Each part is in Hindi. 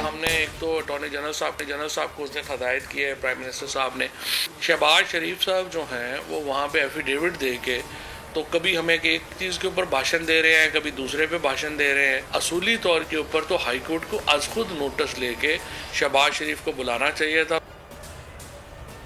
हमने एक तो अटॉर्नी जनरल साहब को उसने हदायत की है, प्राइम मिनिस्टर साहब ने, शहबाज शरीफ साहब जो हैं वो वहाँ पे एफिडेविट दे के तो कभी हमें एक चीज़ के ऊपर भाषण दे रहे हैं, कभी दूसरे पे भाषण दे रहे हैं। असूली तौर के ऊपर तो हाई कोर्ट को आज खुद नोटिस लेके शहबाज शरीफ को बुलाना चाहिए था।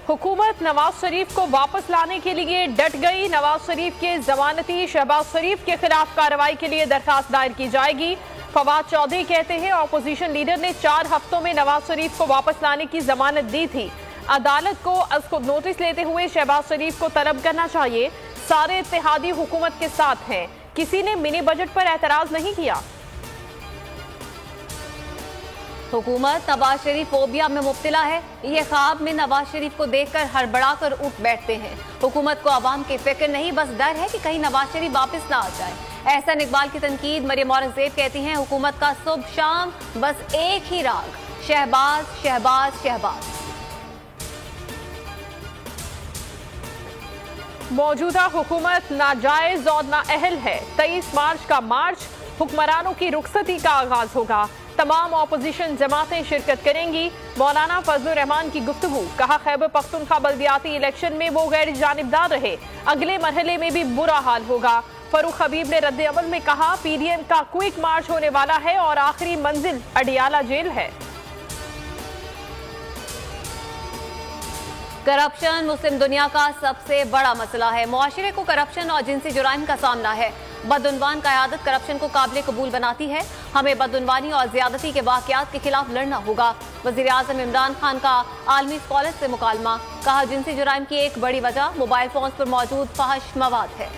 हुकूमत नवाज शरीफ को वापस लाने के लिए डट गई। नवाज शरीफ के जमानती शहबाज शरीफ के खिलाफ कार्रवाई के लिए दरखास्त दायर की जाएगी। फवाद चौधरी कहते हैं ऑपोजिशन लीडर ने 4 हफ्तों में नवाज शरीफ को वापस लाने की जमानत दी थी। अदालत को आज खुद नोटिस लेते हुए शहबाज शरीफ को तलब करना चाहिए। सारे इत्तेहादी हुकूमत के साथ हैं, किसी ने मिनी बजट पर एतराज नहीं किया। हुकूमत नवाज शरीफ फोबिया में मुब्तला है। ये ख्वाब में नवाज शरीफ को देखकर हड़बड़ा कर उठ बैठते हैं। हुकूमत को आवाम की फिक्र नहीं, बस डर है कि कहीं नवाज शरीफ वापस ना आ जाए। एहसन इकबाल की तनकीद मरियम औरंगजेब कहती हैं हुकूमत का सुबह शाम बस एक ही राग, शहबाज शहबाज शहबाज। मौजूदा हुकूमत नाजायज और नाअहल है। 23 मार्च का मार्च हुक्मरानों की रुखसती का आगाज होगा। तमाम ऑपोजिशन जमातें शिरकत करेंगी। मौलाना फजलुर रहमान की गुफ्तगू, कहा खैबर पख्तूनख्वा बल्दियाती इलेक्शन में वो गैर जानिबदार रहे, अगले मरहले में भी बुरा हाल होगा। फरूख हबीब ने रद्द अमल में कहा पीडीएम का क्विक मार्च होने वाला है और आखिरी मंजिल अडियाला जेल है। करप्शन मुस्लिम दुनिया का सबसे बड़ा मसला है। मुआशरे को करप्शन और जिनसी जुराइम का सामना है। बदउनवान क़यादत करप्शन को काबिल कबूल बनाती है। हमें बदउनवानी और ज्यादती के वाक़यात के खिलाफ लड़ना होगा। वज़ीर आज़म इमरान खान का आलमी स्कॉलर्स से मुकालमा, कहा जिनसी जुराइम की एक बड़ी वजह मोबाइल फोन पर मौजूद फहश मवाद है।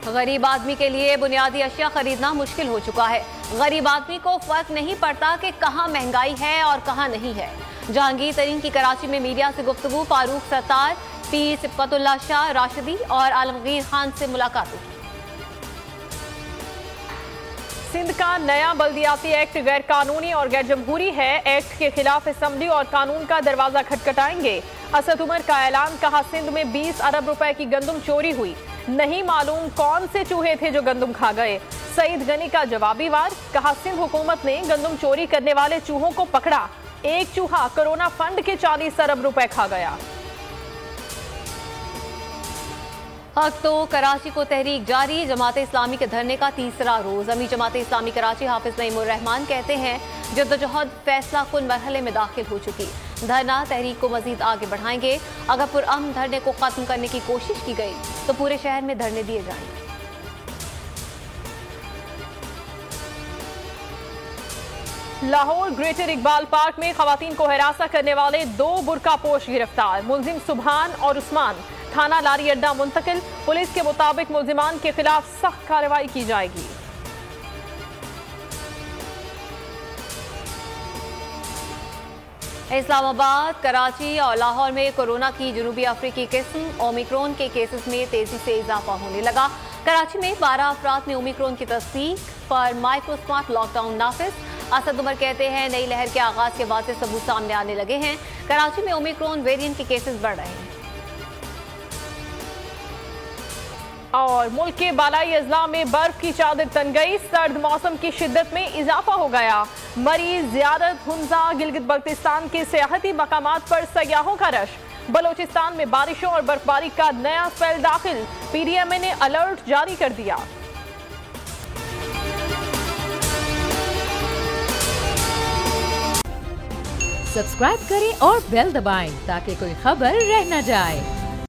गरीब आदमी के लिए बुनियादी अशिया खरीदना मुश्किल हो चुका है। गरीब आदमी को फर्क नहीं पड़ता कि कहाँ महंगाई है और कहाँ नहीं है। जहांगीर तरीन की कराची में मीडिया से गुफ्तगू, फारूक सत्तार, पीर सिफ़तुल्लाह शाह राशिदी और आलमगीर खान से मुलाकातें। सिंध का नया बल्दियाती एक्ट गैर कानूनी और गैर जमहूरी है। एक्ट के खिलाफ असम्बली और कानून का दरवाजा खटखटाएंगे। असद उमर का ऐलान, कहा सिंध में 20 अरब रुपए की गंदम चोरी हुई, नहीं मालूम कौन से चूहे थे जो गंदम खा गए। सईद गनी का जवाबी वार, कहा सिंध हुकूमत ने गंदम चोरी करने वाले चूहों को पकड़ा। एक चूहा कोरोना फंड के 40 अरब रुपए खा गया। हक तो कराची को तहरीक जारी, जमात इस्लामी के धरने का तीसरा रोज। अमीर जमात इस्लामी कराची हाफिज नईमुर रहमान कहते हैं जद्दोजहद फैसला कुन मरहले में दाखिल हो चुकी। धरना तहरीक को मजीद आगे बढ़ाएंगे। अगर पुरअमन धरने को खत्म करने की कोशिश की गई तो पूरे शहर में धरने दिए जाएंगे। लाहौर ग्रेटर इकबाल पार्क में खवातीन को हिरासत करने वाले 2 बुर्कापोश गिरफ्तार। मुलजिम सुबहान और उस्मान थाना लारी अड्डा मुंतकिल। पुलिस के मुताबिक मुलजिमान के खिलाफ सख्त कार्रवाई की जाएगी। इस्लामाबाद, कराची और लाहौर में कोरोना की जनूबी अफ्रीकी किस्म ओमिक्रॉन के केसेस में तेजी से इजाफा होने लगा। कराची में 12 अफराद में ओमिक्रॉन की तस्दीक पर माइक्रोस्मार्ट लॉकडाउन नाफिज। असद उमर कहते हैं नई लहर के आगाज के बाद से सबूत सामने आने लगे हैं। कराची में ओमिक्रॉन वेरिएंट के केसेस बढ़ रहे हैं। और मुल्क के बालाई अजला में बर्फ की चादर तन गई। सर्द मौसम की शिद्दत में इजाफा हो गया। मरीज, ज़ियारत, हुंजा, गिलगित बल्तिस्तान के सियाहती मकामात पर सयाहों का रश। बलोचिस्तान में बारिशों और बर्फबारी का नया स्पेल दाखिल। पीडीएमए ने अलर्ट जारी कर दिया। सब्सक्राइब करें और बेल दबाएं ताकि कोई खबर रह न जाए।